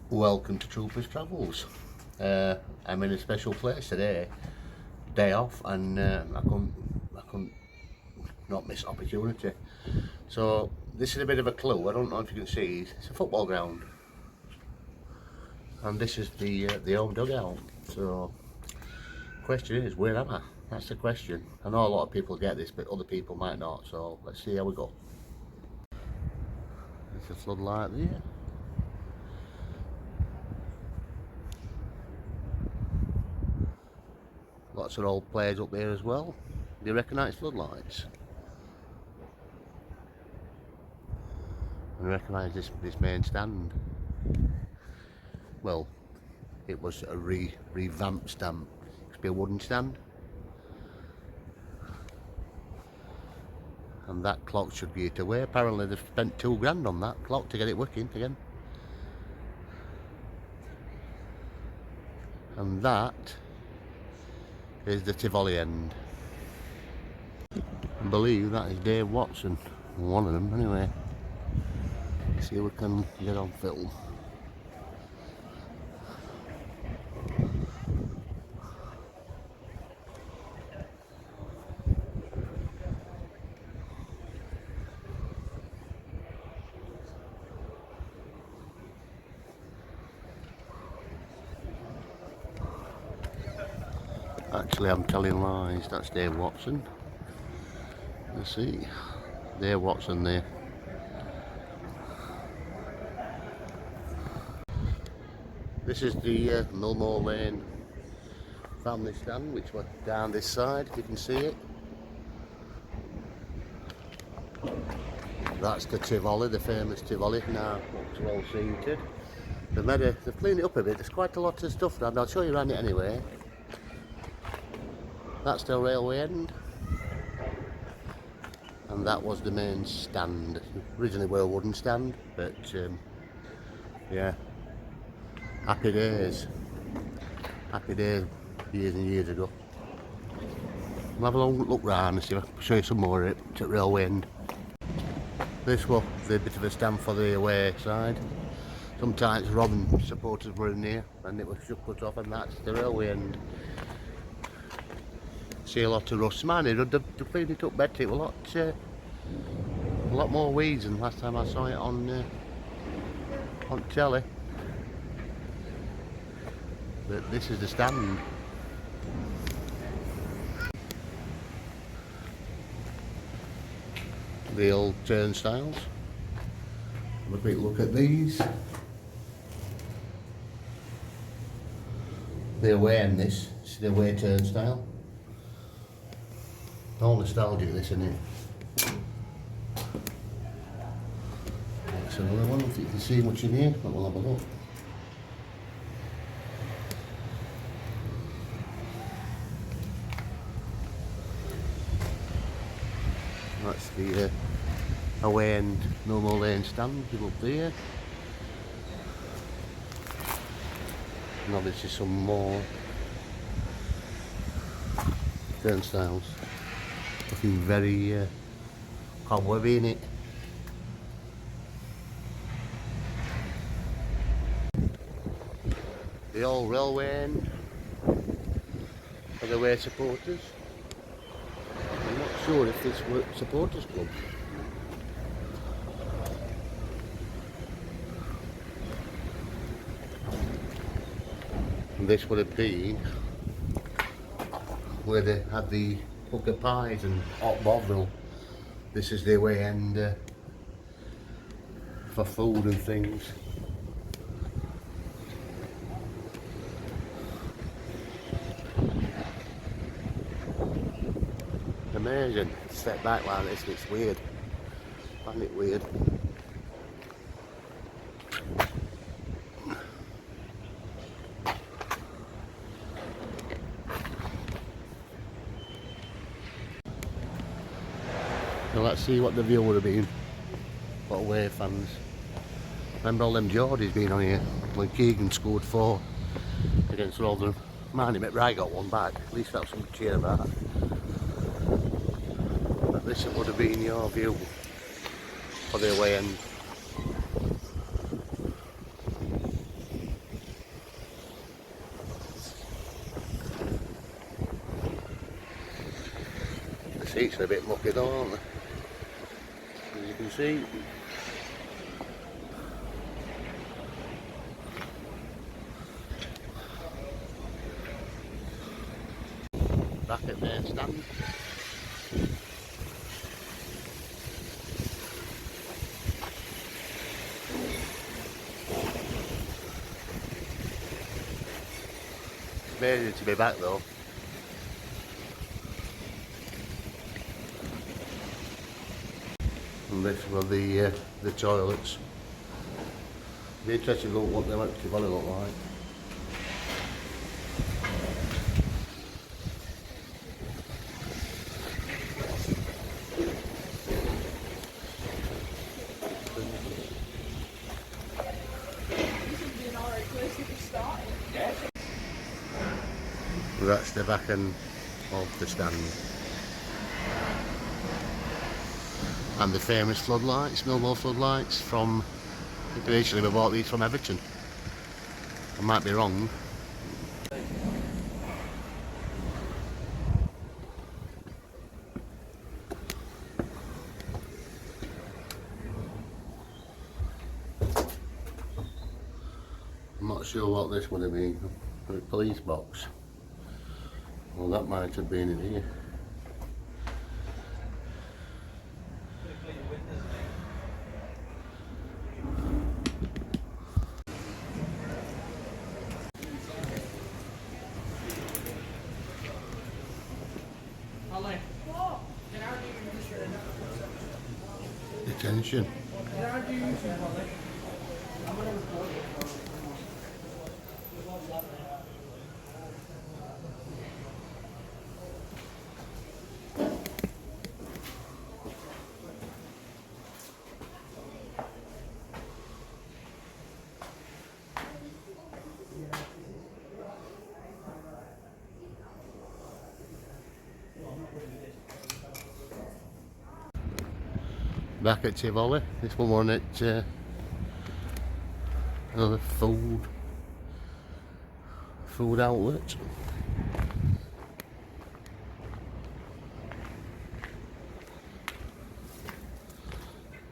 Welcome to Troopers Travels. I'm in a special place today, day off, and I couldn't not miss opportunity. So this is a bit of a clue. I don't know if you can see. It's a football ground, and this is the home dugout. So question is, where am I? That's the question. I know a lot of people get this, but other people might not. So let's see how we go. There's a floodlight there. Lots of old players up there as well. Do you recognise floodlights? And recognise this main stand. Well, it was a revamped stand. It used to be a wooden stand. And that clock should be it away. Apparently they've spent £2 on that clock to get it working again. And that is the Tivoli end. I believe that is Dave Watson, one of them anyway. Let's see if we can get on film. Actually, I'm telling lies. That's Dave Watson. Let's see. Dave Watson there. This is the Millmoor Lane family stand, which was down this side, if you can see it. That's the Tivoli, the famous Tivoli, now it's well seated. They've cleaned it up a bit. There's quite a lot of stuff now. I'll show you around it anyway. That's the railway end, and that was the main stand. Originally were a wooden stand, but yeah, happy days years and years ago. We'll have a long look round and see if I can show you some more of it at railway end. This was the bit of a stand for the away side. Sometimes Rotherham supporters were in here and it was just cut off, and that's the railway end. See a lot of rust. Man, they've cleaned it up better. It was a lot more weeds than last time I saw it on telly. But this is the stand. The old turnstiles. Have a quick look at these. The away end, this is the away turnstile. All nostalgic, this, isn't it? That's another one, if you can see much in here, but we'll have a look. That's the away end, Millmoor Lane stand, up there. And obviously some more turnstiles. Looking very cobwebby in it. The old railway end for the away supporters. I'm not sure if this was supporters club. And this would have been where they had the hooker pies and hot bovril. This is the away end for food and things. Amazing. Step back like this, it's weird. I find it weird. So let's see what the view would have been for away fans. Remember all them Geordies being on here when Keegan scored 4 against Rotherham. Man, McBride got one back. At least that's something to cheer about. But this would have been your view for the away end. seats are a bit mucky though, aren't they? As you can see. Back at their stand. It's amazing to be back though. And this were the toilets. Be interesting to look what they actually want to look like. That's the back end of the stand. And the famous floodlights, Millmoor floodlights from, I think initially we bought these from Everton. I might be wrong. I'm not sure what this would have been. A police box. Well, that might have been in here. Detention. Back at Tivoli, this one at another food outlet.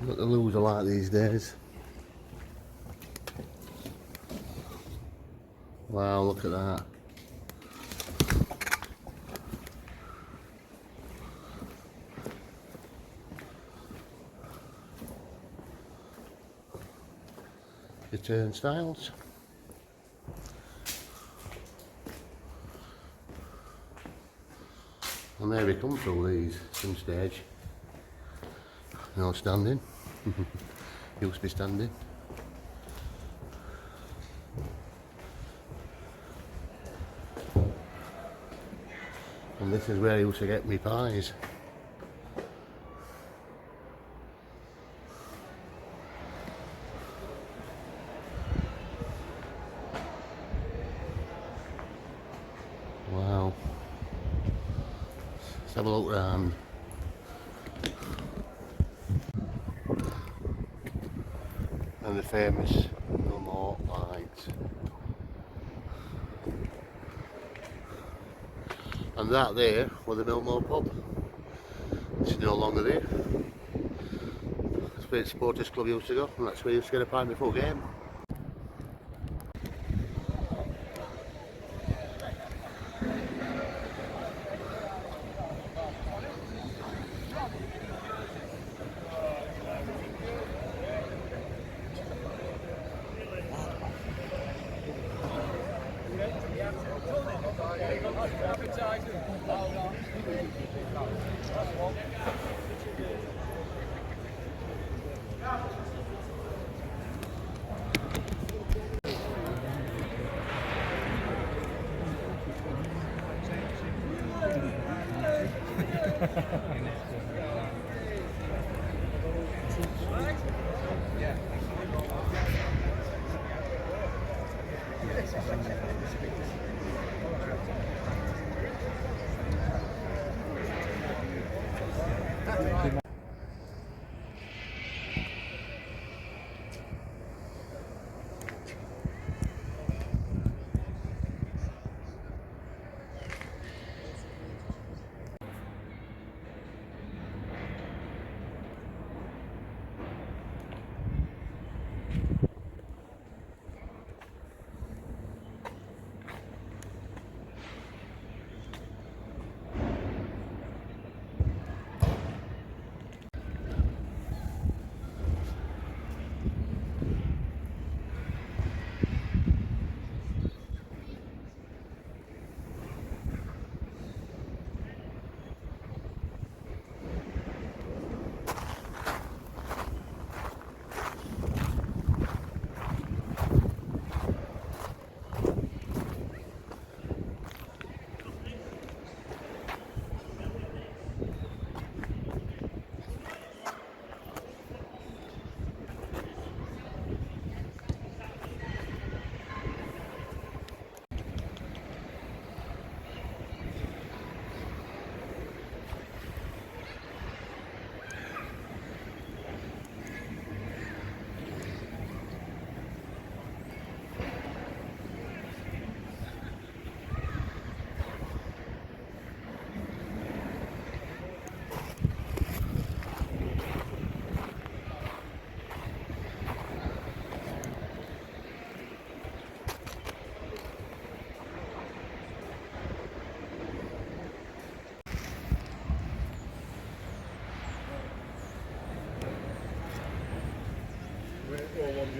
What the loos are like these days. Wow, look at that. The turnstiles. I'll maybe come through these some stage. No standing. Used to be standing. And this is where I used to get me pies. Wow. Let's have a look round. And the famous Millmoor lights. And that there was the Millmoor pub. It's no longer there. That's where the supporters club used to go, and that's where you used to get a pint before game.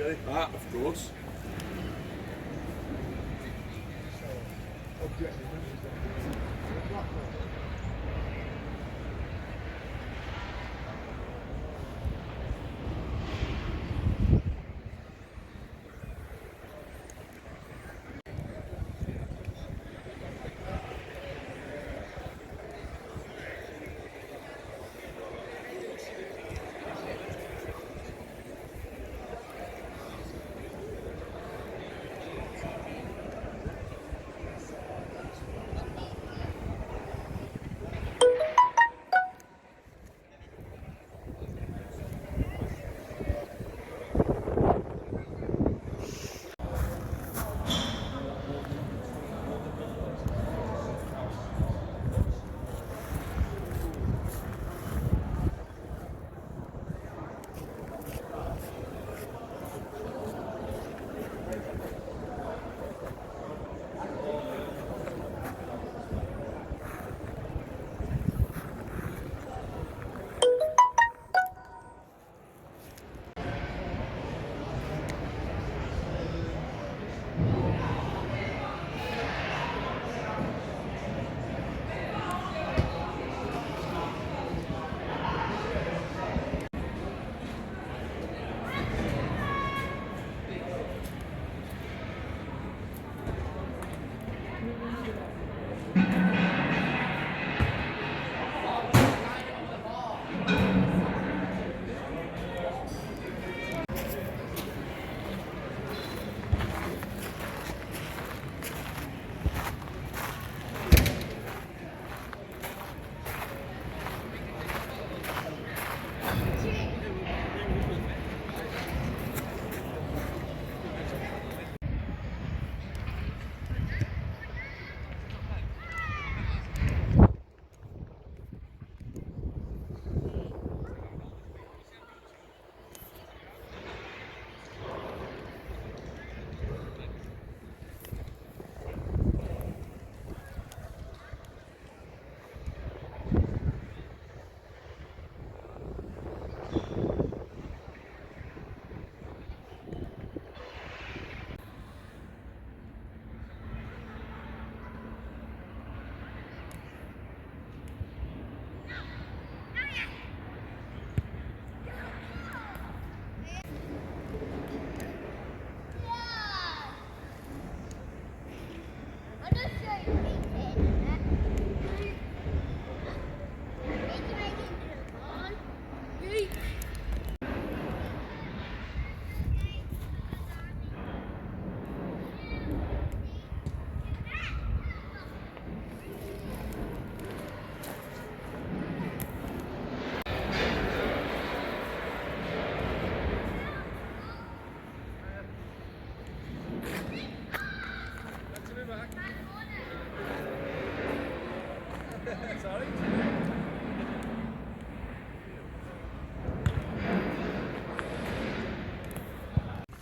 Ah, of course.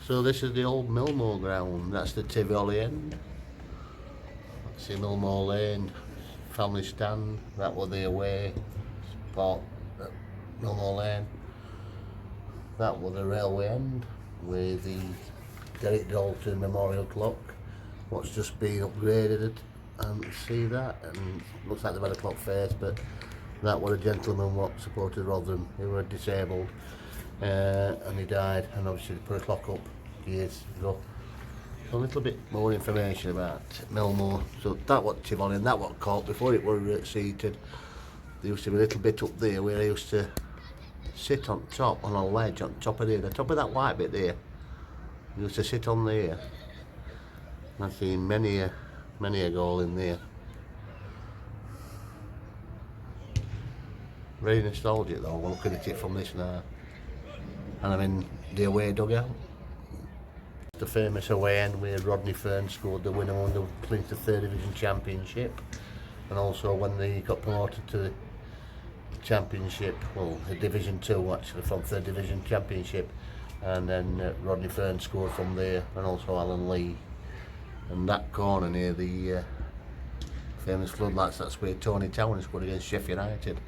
So this is the old Millmoor ground, that's the Tivoli end. See Millmoor Lane, family stand, that was the away spot at Millmoor Lane. That was the railway end with the Derek Dalton Memorial Clock, what's just been upgraded, and see that, and looks like they've had a clock face, but that was a gentleman what supported Rotherham, he was disabled, and he died, and obviously they put a clock up years ago. So a little bit more information about Millmoor. So that was Tivoli and that was caught before it was seated. There used to be a little bit up there where I used to sit on top on a ledge on top of there, the top of that white bit there. I used to sit on there. I've seen many a goal in there. Very nostalgic though, we're looking at it from this now. And I'm in the away dugout. The famous away end where Rodney Fern scored the winner when they played the 3rd Division Championship, and also when they got promoted to the Championship, well, the Division 2 actually, from 3rd Division Championship, and then Rodney Fern scored from there, and also Alan Lee. And that corner near the famous floodlights, that's where Tony Town scored against Sheffield United.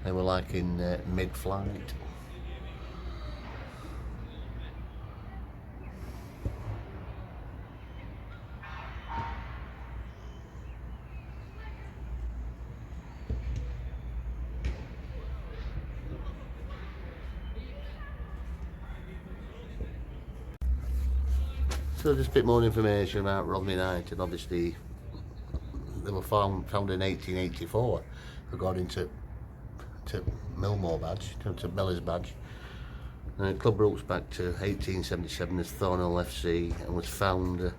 They were like in mid-flight. So just a bit more information about Rotherham United. Obviously, they were founded in 1884, according to Millmoor badge, to Miller's badge. And the club roots back to 1877 as Thornhill FC and was founded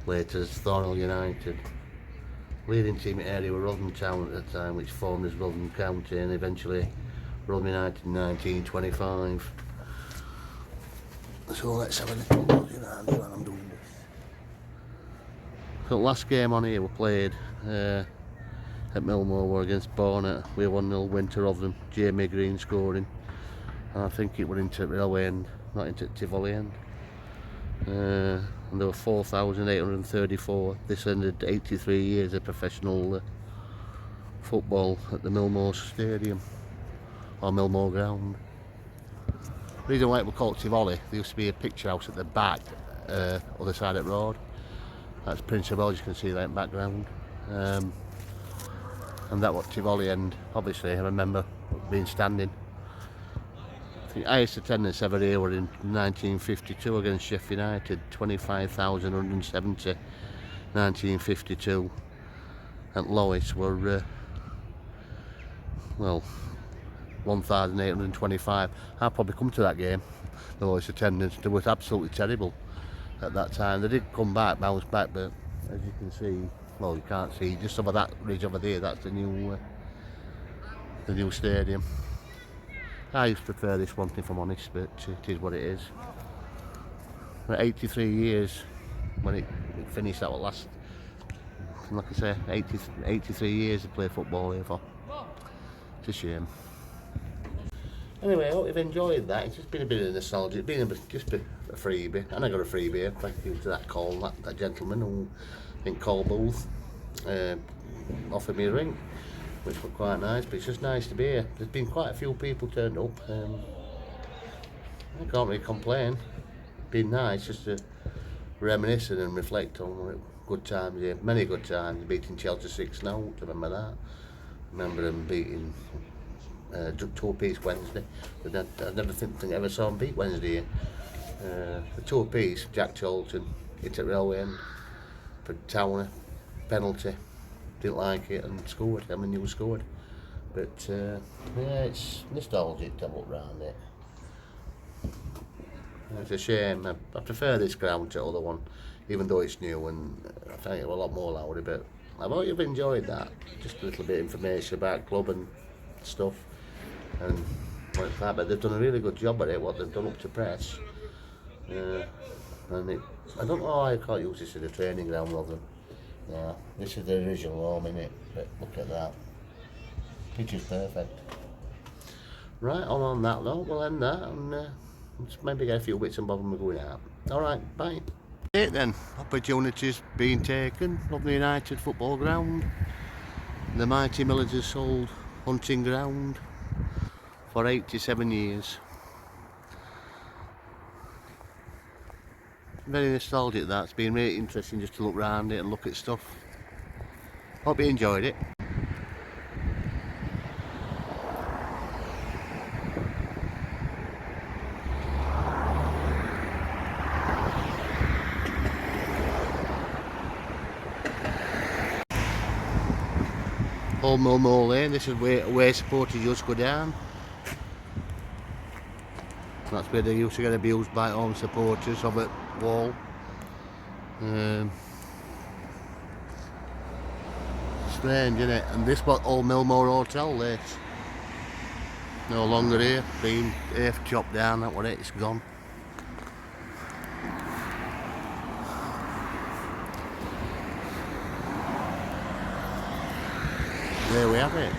later as Thornhill United. Leading team in the area were Rotherham Town at the time, which formed as Rotherham County, and eventually Rotherham United in 1925. So let's have a little look around while I'm doing this. So the last game on here we played at Millmoor were against Barnet. We 1-0 win to Rotherham. Jamie Green scoring. And I think it went into Railway End, not into Tivoli End. And there were 4,834. This ended 83 years of professional football at the Millmoor Stadium, or Millmoor Ground. The reason why it was called Tivoli, there used to be a picture house at the back, other side of the road. That's Prince of Wales, you can see that in the background. And that was Tivoli End. Obviously, I remember being standing. The highest attendance ever here were in 1952 against Sheffield United, 25,170, 1952. At lowest were, well, 1,825. I'll probably come to that game, the lowest attendance. It was absolutely terrible at that time. They did come back, bounce back, but as you can see, well, you can't see, just over that ridge over there, that's the new stadium. I used to prefer this one, if I'm honest, but it is what it is. For 83 years, when it finished, that was last, like I say, 83 years to play football here for. It's a shame. Anyway, I hope you've enjoyed that. It's just been a bit of nostalgia. It's been just a freebie. And I got a freebie. Thank you to that call, that gentleman who, I think, call booth, offered me a ring, which was quite nice. But it's just nice to be here. There's been quite a few people turned up. I can't really complain. It's been nice just to reminisce and reflect on good times here. Many good times. Beating Chelsea 6-0. Remember that? Remember them beating two-piece Wednesday. I never think I ever saw him beat Wednesday. The two-piece, Jack Cholton hit at Railway End for Towner, penalty, didn't like it and scored. I mean, you scored. But yeah, it's nostalgic to look round it. It's a shame. I prefer this ground to the other one, even though it's new and I think it's a lot more louder. But I hope you've enjoyed that. Just a little bit of information about club and stuff. And like that, but they've done a really good job at it, what they've done up to press. And I don't know how I can't use this as a training ground rather. Yeah, this is the original home, innit? But look at that. Pitch is perfect. Right, on that note, we'll end that and let's maybe get a few bits and bobs when we're going out. Alright, bye. Right then, opportunities being taken of the United football ground. The mighty Millers has sold hunting ground for 87 years. Very nostalgic that. It's been really interesting just to look around it and look at stuff. Hope you enjoyed it. Old Millmoor Lane, this is where supporters used to go down. That's where they used to get abused by home supporters of it wall. Strange, isn't it? And this was old Millmoor Hotel, this. No longer here, been half chopped down, that was it, it's gone. There we have it.